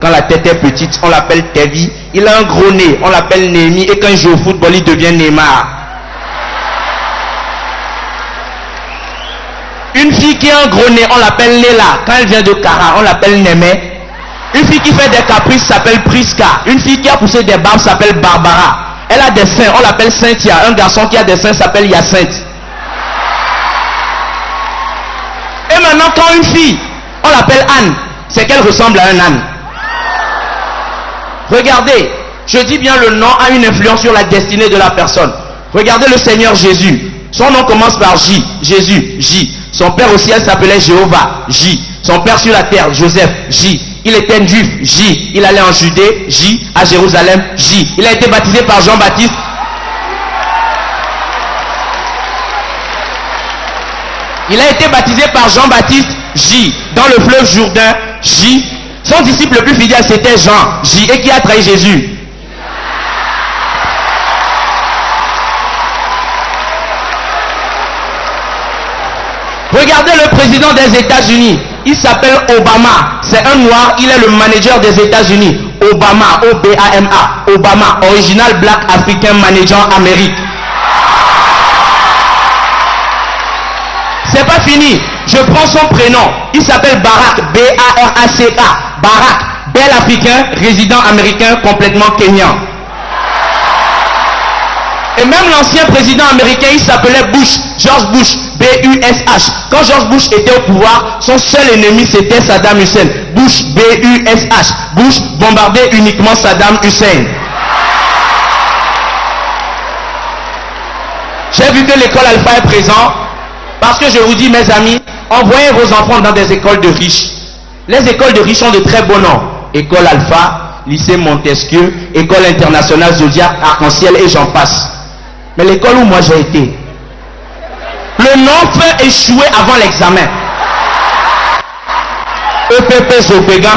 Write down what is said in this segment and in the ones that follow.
Quand la tête est petite, on l'appelle Tevi. Il a un gros nez, on l'appelle Némi. Et quand il joue au football, il devient Neymar. Une fille qui a un gros nez, on l'appelle Léla. Quand elle vient de Kara, on l'appelle Némé. Une fille qui fait des caprices s'appelle Priska. Une fille qui a poussé des barbes s'appelle Barbara. Elle a des seins, on l'appelle Cynthia. Un garçon qui a des seins s'appelle Hyacinthe. Et maintenant, quand une fille, on l'appelle Anne, c'est qu'elle ressemble à un âne. Regardez, je dis bien le nom a une influence sur la destinée de la personne. Regardez le Seigneur Jésus. Son nom commence par J. Jésus, J. Son père au ciel s'appelait Jéhovah, J. Son père sur la terre, Joseph, J. Il était un juif, J. Il allait en Judée, J. À Jérusalem, J. Il a été baptisé par Jean-Baptiste. Il a été baptisé par Jean-Baptiste, J. Dans le fleuve Jourdain, J. Son disciple le plus fidèle, c'était Jean, J. Et qui a trahi Jésus? Regardez le président des États-Unis. Il s'appelle Obama. C'est un noir. Il est le manager des États-Unis. Obama. O-B-A-M-A. Obama. Original Black African Manager Amérique. C'est pas fini. Je prends son prénom. Il s'appelle Barack. B-A-R-A-C-A. Barack. Bel Africain. Résident américain complètement kenyan. Et même l'ancien président américain, il s'appelait Bush, George Bush, B-U-S-H. Quand George Bush était au pouvoir, son seul ennemi c'était Saddam Hussein. Bush, B-U-S-H. Bush bombardait uniquement Saddam Hussein. J'ai vu que l'école Alpha est présente, parce que je vous dis, mes amis, envoyez vos enfants dans des écoles de riches. Les écoles de riches ont de très beaux noms. École Alpha, lycée Montesquieu, école internationale Zodiac, Arc-en-Ciel et j'en passe. Mais l'école où moi j'ai été, le nom fait échouer avant l'examen. EPP Zopégan,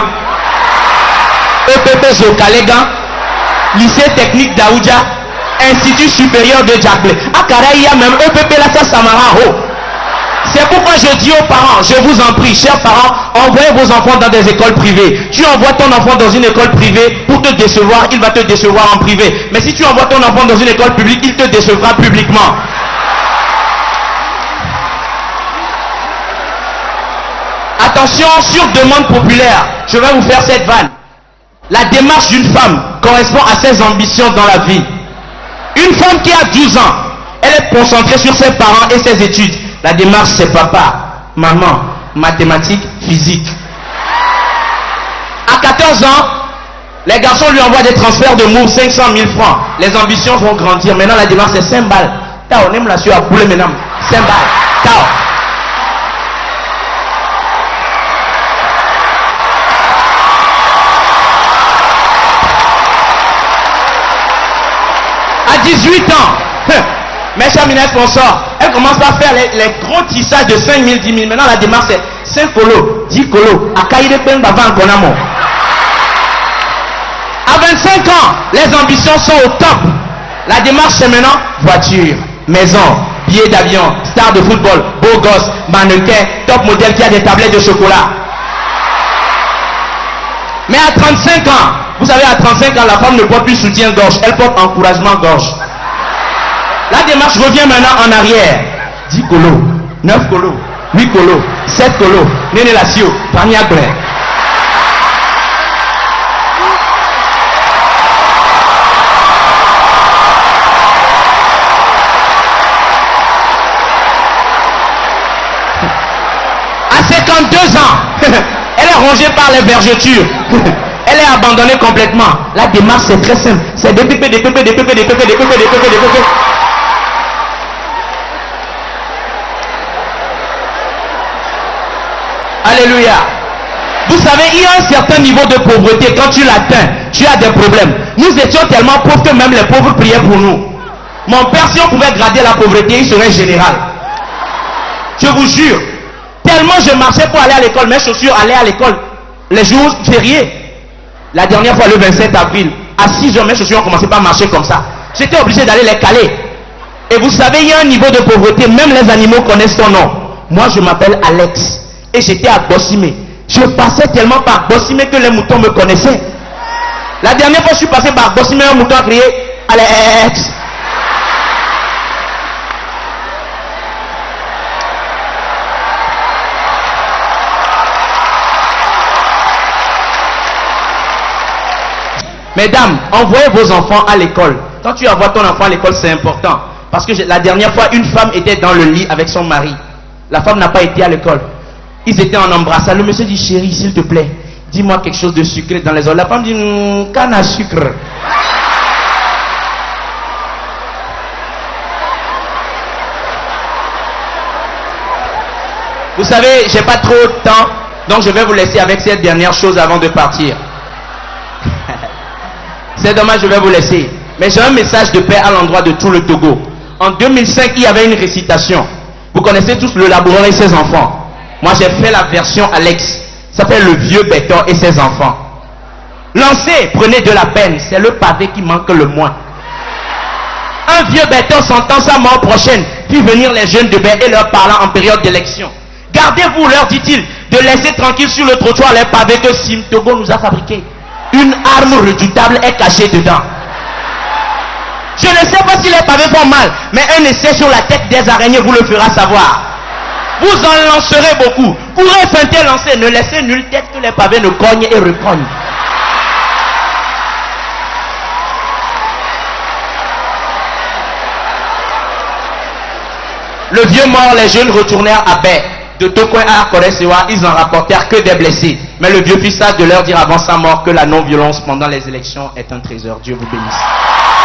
EPP Zokalégan, lycée technique d'Aoudja, Institut supérieur de Djaklé. À Karaïa même, EPP là, ça Samara Ho. C'est pourquoi je dis aux parents, je vous en prie, chers parents, envoyez vos enfants dans des écoles privées. Tu envoies ton enfant dans une école privée pour te décevoir, il va te décevoir en privé. Mais si tu envoies ton enfant dans une école publique, il te décevra publiquement. Attention, sur demande populaire, je vais vous faire cette vanne. La démarche d'une femme correspond à ses ambitions dans la vie. Une femme qui a 12 ans, elle est concentrée sur ses parents et ses études. La démarche, c'est papa, maman, mathématiques, physique. À 14 ans, les garçons lui envoient des transferts de mots, 500 000 francs. Les ambitions vont grandir. Maintenant, la démarche, c'est 5 balles. Tao, on aime la sueur à poulet maintenant. 5 balles. Tao. À 18 ans, mes chers mineurs consorts, elle commence à faire les gros tissages de 5 000, 10 000. Maintenant, la démarche, c'est 5 colos, 10 colos. À Kaïde Pembavan Konamo. À 25 ans, les ambitions sont au top. La démarche, c'est maintenant voiture, maison, billet d'avion, star de football, beau gosse, mannequin, top modèle qui a des tablettes de chocolat. Mais à 35 ans, vous savez, à 35 ans, la femme ne porte plus soutien-gorge, elle porte encouragement-gorge. La démarche revient maintenant en arrière. 10 colos, 9 colos, 8 colos, 7 colos, Néné Lassio, Pania Gré. À 52 ans, elle est rongée par les vergetures. Elle est abandonnée complètement. La démarche, c'est très simple. C'est des pépés. Alléluia. Vous savez, il y a un certain niveau de pauvreté. Quand tu l'atteins, tu as des problèmes. Nous étions tellement pauvres que même les pauvres priaient pour nous. Mon père, si on pouvait grader la pauvreté, il serait général. Je vous jure. Tellement je marchais pour aller à l'école. Mes chaussures allaient à l'école les jours fériés. La dernière fois, le 27 avril, à 6 heures, mes chaussures ont commencé par marcher comme ça. J'étais obligé d'aller les caler. Et vous savez, il y a un niveau de pauvreté. Même les animaux connaissent ton nom. Moi, je m'appelle Alex. Et j'étais à Bossimé. Je passais tellement par Bossimé que les moutons me connaissaient. La dernière fois que je suis passé par Bossimé, un mouton a crié Alex. Mesdames, envoyez vos enfants à l'école. Quand tu envoies ton enfant à l'école, c'est important. Parce que la dernière fois, une femme était dans le lit avec son mari. La femme n'a pas été à l'école. Ils étaient en embrassade. Le monsieur dit, chérie, s'il te plaît, dis-moi quelque chose de sucré dans les oreilles. La femme dit, canne à sucre. Vous savez, j'ai pas trop de temps, donc je vais vous laisser avec cette dernière chose avant de partir. C'est dommage, je vais vous laisser. Mais j'ai un message de paix à l'endroit de tout le Togo. En 2005, il y avait une récitation. Vous connaissez tous le laboureur et ses enfants. Moi, j'ai fait la version Alex. Ça s'appelle le vieux Béton et ses enfants. Lancez, prenez de la peine. C'est le pavé qui manque le moins. Un vieux Béton sentant sa mort prochaine, fit venir les jeunes de Bé et leur parlant en période d'élection. Gardez-vous, leur dit-il, de laisser tranquille sur le trottoir les pavés que Sim Togo nous a fabriqués. Une arme redoutable est cachée dedans. Je ne sais pas si les pavés font mal, mais un essai sur la tête des araignées vous le fera savoir. Vous en lancerez beaucoup. Courez, feintez, lancez. Ne laissez nulle tête que les pavés ne cognent et recognent. Le vieux mort, les jeunes retournèrent à Bé. De Tokoin à Koresewa, ils en rapportèrent que des blessés. Mais le vieux fit ça de leur dire avant sa mort que la non-violence pendant les élections est un trésor. Dieu vous bénisse.